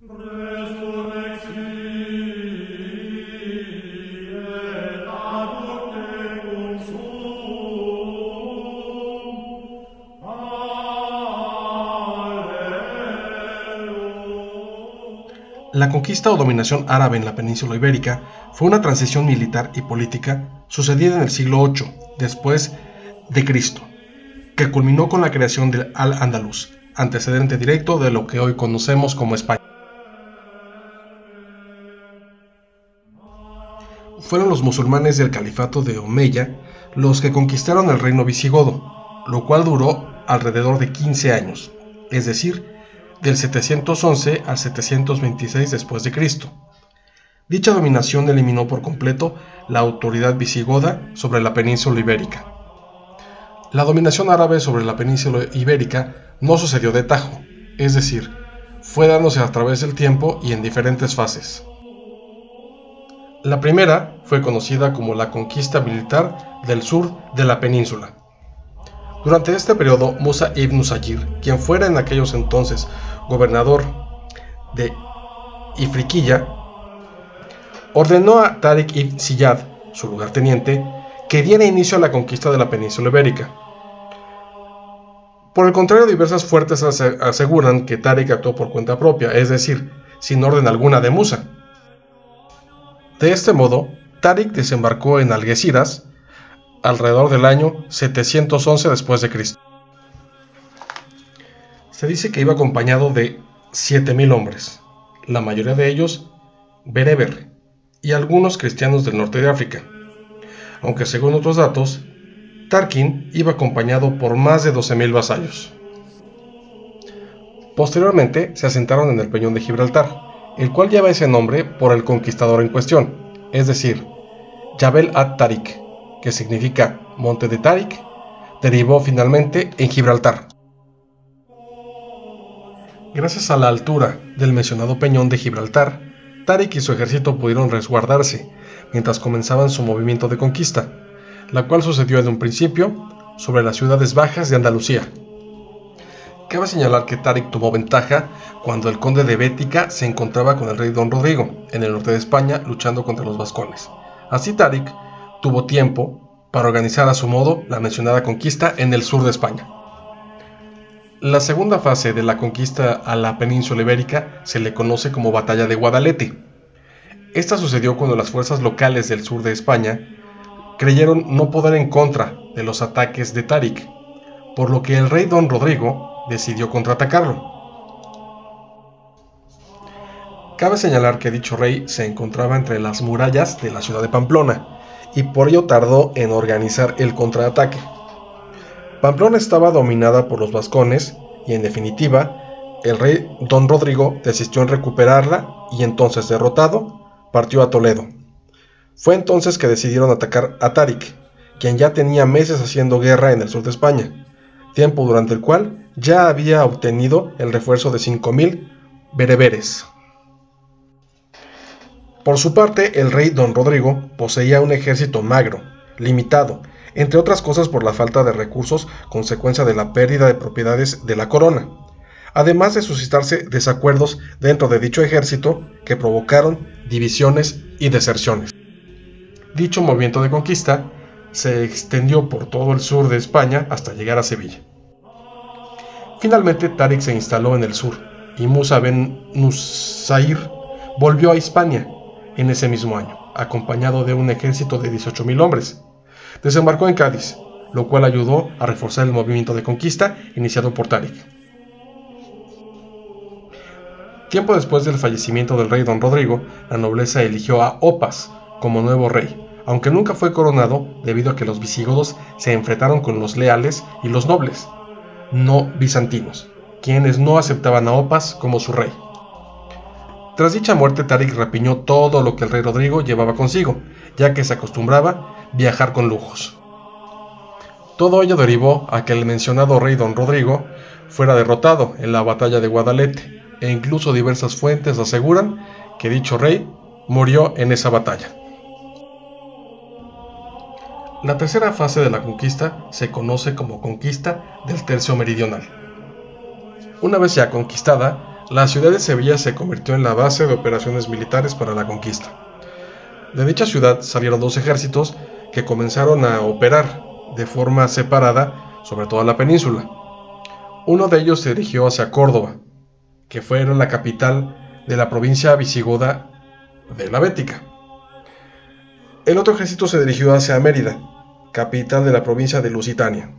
La conquista o dominación árabe en la península ibérica fue una transición militar y política sucedida en el siglo VIII después de Cristo, que culminó con la creación del Al-Ándalus, antecedente directo de lo que hoy conocemos como España. Fueron los musulmanes del califato de Omeya los que conquistaron el reino visigodo, lo cual duró alrededor de 15 años, es decir, del 711 al 726 después de Cristo. Dicha dominación eliminó por completo la autoridad visigoda sobre la península ibérica. La dominación árabe sobre la península ibérica no sucedió de tajo, es decir, fue dándose a través del tiempo y en diferentes fases. La primera fue conocida como la conquista militar del sur de la península. Durante este periodo, Musa ibn Nusayr, quien fuera en aquellos entonces gobernador de Ifriqiya, ordenó a Tariq ibn Ziyad, su lugarteniente, que diera inicio a la conquista de la península ibérica. Por el contrario, diversas fuentes aseguran que Tariq actuó por cuenta propia, es decir, sin orden alguna de Musa. De este modo, Tariq desembarcó en Algeciras alrededor del año 711 después de Cristo. Se dice que iba acompañado de 7.000 hombres, la mayoría de ellos bereber y algunos cristianos del norte de África, aunque según otros datos, Tarquín iba acompañado por más de 12.000 vasallos. Posteriormente se asentaron en el peñón de Gibraltar, el cual lleva ese nombre por el conquistador en cuestión, es decir, Jabal at-Tariq, que significa Monte de Tariq, derivó finalmente en Gibraltar. Gracias a la altura del mencionado peñón de Gibraltar, Tariq y su ejército pudieron resguardarse mientras comenzaban su movimiento de conquista, la cual sucedió en un principio sobre las ciudades bajas de Andalucía. Cabe señalar que Tariq tomó ventaja cuando el conde de Bética se encontraba con el rey Don Rodrigo en el norte de España luchando contra los vascones. Así Tariq tuvo tiempo para organizar a su modo la mencionada conquista en el sur de España. La segunda fase de la conquista a la península ibérica se le conoce como Batalla de Guadalete. Esta sucedió cuando las fuerzas locales del sur de España creyeron no poder en contra de los ataques de Tariq, por lo que el rey Don Rodrigo decidió contraatacarlo. Cabe señalar que dicho rey se encontraba entre las murallas de la ciudad de Pamplona, y por ello tardó en organizar el contraataque. Pamplona estaba dominada por los vascones y en definitiva, el rey Don Rodrigo desistió en recuperarla y entonces derrotado, partió a Toledo. Fue entonces que decidieron atacar a Tariq, quien ya tenía meses haciendo guerra en el sur de España, tiempo durante el cual ya había obtenido el refuerzo de 5.000 bereberes. Por su parte, el rey Don Rodrigo poseía un ejército magro, limitado, entre otras cosas por la falta de recursos consecuencia de la pérdida de propiedades de la corona, además de suscitarse desacuerdos dentro de dicho ejército que provocaron divisiones y deserciones. Dicho movimiento de conquista se extendió por todo el sur de España hasta llegar a Sevilla. Finalmente Tariq se instaló en el sur y Musa ibn Nusayr volvió a Hispania en ese mismo año, acompañado de un ejército de 18.000 hombres. Desembarcó en Cádiz, lo cual ayudó a reforzar el movimiento de conquista iniciado por Tariq. Tiempo después del fallecimiento del rey Don Rodrigo, la nobleza eligió a Opas como nuevo rey, aunque nunca fue coronado debido a que los visigodos se enfrentaron con los leales y los nobles, no bizantinos, quienes no aceptaban a Opas como su rey. Tras dicha muerte, Tariq rapiñó todo lo que el rey Rodrigo llevaba consigo, ya que se acostumbraba a viajar con lujos. Todo ello derivó a que el mencionado rey Don Rodrigo fuera derrotado en la batalla de Guadalete, e incluso diversas fuentes aseguran que dicho rey murió en esa batalla. La tercera fase de la conquista se conoce como conquista del tercio meridional. Una vez ya conquistada, La ciudad de Sevilla se convirtió en la base de operaciones militares para la conquista. De dicha ciudad salieron dos ejércitos que comenzaron a operar de forma separada sobre toda la península. Uno de ellos se dirigió hacia Córdoba, que fue la capital de la provincia visigoda de la Bética. El otro ejército se dirigió hacia Mérida, capital de la provincia de Lusitania.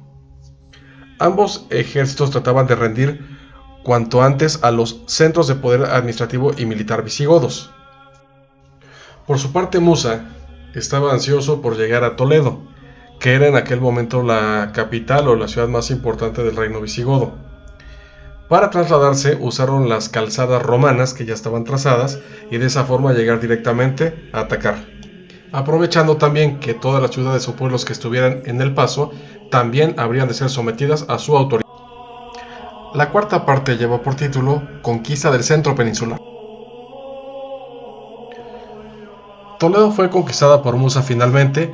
Ambos ejércitos trataban de rendir cuanto antes a los centros de poder administrativo y militar visigodos. Por su parte, Musa estaba ansioso por llegar a Toledo, que era en aquel momento la capital o la ciudad más importante del reino visigodo. Para trasladarse usaron las calzadas romanas que ya estaban trazadas y de esa forma llegar directamente a atacar, aprovechando también que todas las ciudades o pueblos que estuvieran en el paso también habrían de ser sometidas a su autoridad. La cuarta parte lleva por título Conquista del Centro Peninsular. Toledo fue conquistada por Musa finalmente,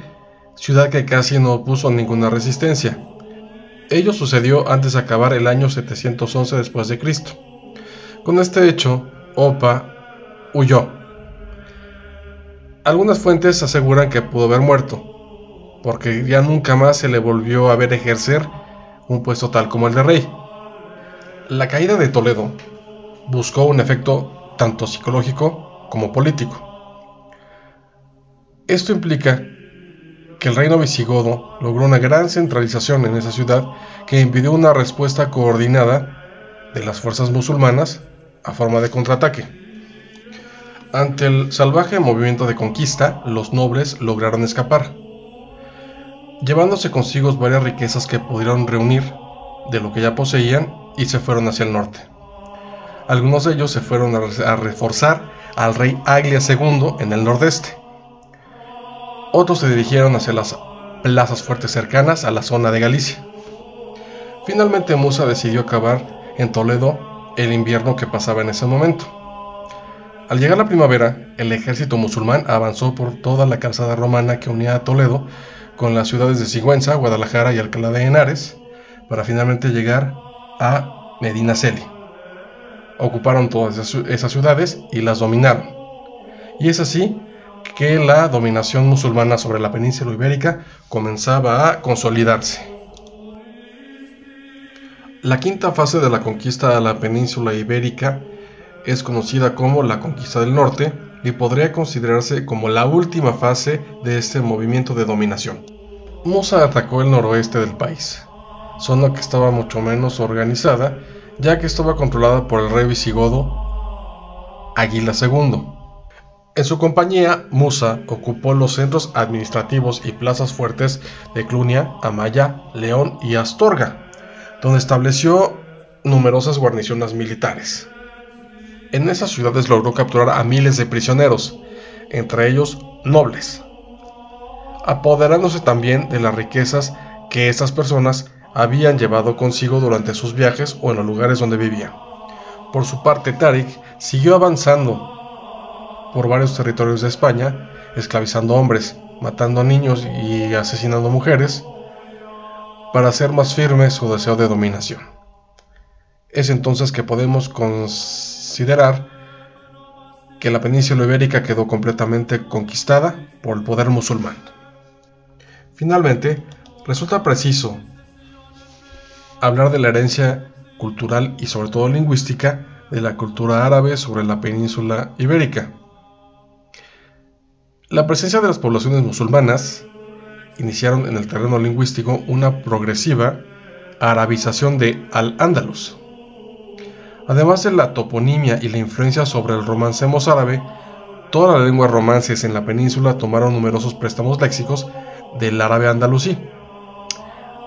ciudad que casi no opuso ninguna resistencia. Ello sucedió antes de acabar el año 711 después de Cristo. Con este hecho, Opa huyó. Algunas fuentes aseguran que pudo haber muerto, porque ya nunca más se le volvió a ver ejercer un puesto tal como el de rey. La caída de Toledo buscó un efecto tanto psicológico como político. Esto implica que el reino visigodo logró una gran centralización en esa ciudad que impidió una respuesta coordinada de las fuerzas musulmanas a forma de contraataque. Ante el salvaje movimiento de conquista, los nobles lograron escapar, llevándose consigo varias riquezas que pudieron reunir de lo que ya poseían y se fueron hacia el norte. Algunos de ellos se fueron a reforzar al rey Aglia II en el nordeste. Otros se dirigieron hacia las plazas fuertes cercanas a la zona de Galicia. Finalmente Musa decidió acabar en Toledo el invierno que pasaba en ese momento. Al llegar la primavera, el ejército musulmán avanzó por toda la calzada romana que unía a Toledo con las ciudades de Sigüenza, Guadalajara y Alcalá de Henares, para finalmente llegar a Medinaceli. Ocuparon todas esas ciudades y las dominaron. Y es así que la dominación musulmana sobre la península ibérica comenzaba a consolidarse. La quinta fase de la conquista a la península ibérica es conocida como la conquista del norte y podría considerarse como la última fase de este movimiento de dominación. Musa atacó el noroeste del país, zona que estaba mucho menos organizada, ya que estaba controlada por el rey visigodo Águila II. En su compañía, Musa ocupó los centros administrativos y plazas fuertes de Clunia, Amaya, León y Astorga, donde estableció numerosas guarniciones militares. En esas ciudades logró capturar a miles de prisioneros, entre ellos nobles, apoderándose también de las riquezas que estas personas habían llevado consigo durante sus viajes o en los lugares donde vivían. Por su parte, Táric siguió avanzando por varios territorios de España, esclavizando hombres, matando niños y asesinando mujeres, para hacer más firme su deseo de dominación. Es entonces que podemos considerar que la península ibérica quedó completamente conquistada por el poder musulmán. Finalmente, resulta preciso hablar de la herencia cultural y sobre todo lingüística de la cultura árabe sobre la península ibérica. La presencia de las poblaciones musulmanas iniciaron en el terreno lingüístico una progresiva arabización de Al-Ándalus. Además de la toponimia y la influencia sobre el romance mozárabe, todas las lenguas romances en la península tomaron numerosos préstamos léxicos del árabe andalusí.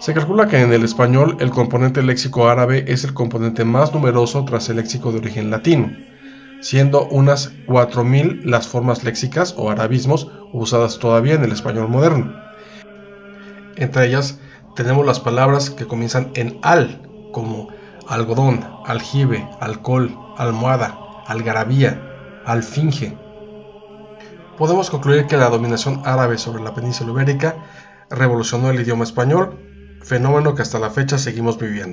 Se calcula que en el español el componente léxico árabe es el componente más numeroso tras el léxico de origen latino, siendo unas 4.000 las formas léxicas o arabismos usadas todavía en el español moderno. Entre ellas tenemos las palabras que comienzan en al, como algodón, aljibe, alcohol, almohada, algarabía, alfinge. Podemos concluir que la dominación árabe sobre la península ibérica revolucionó el idioma español, fenómeno que hasta la fecha seguimos viviendo.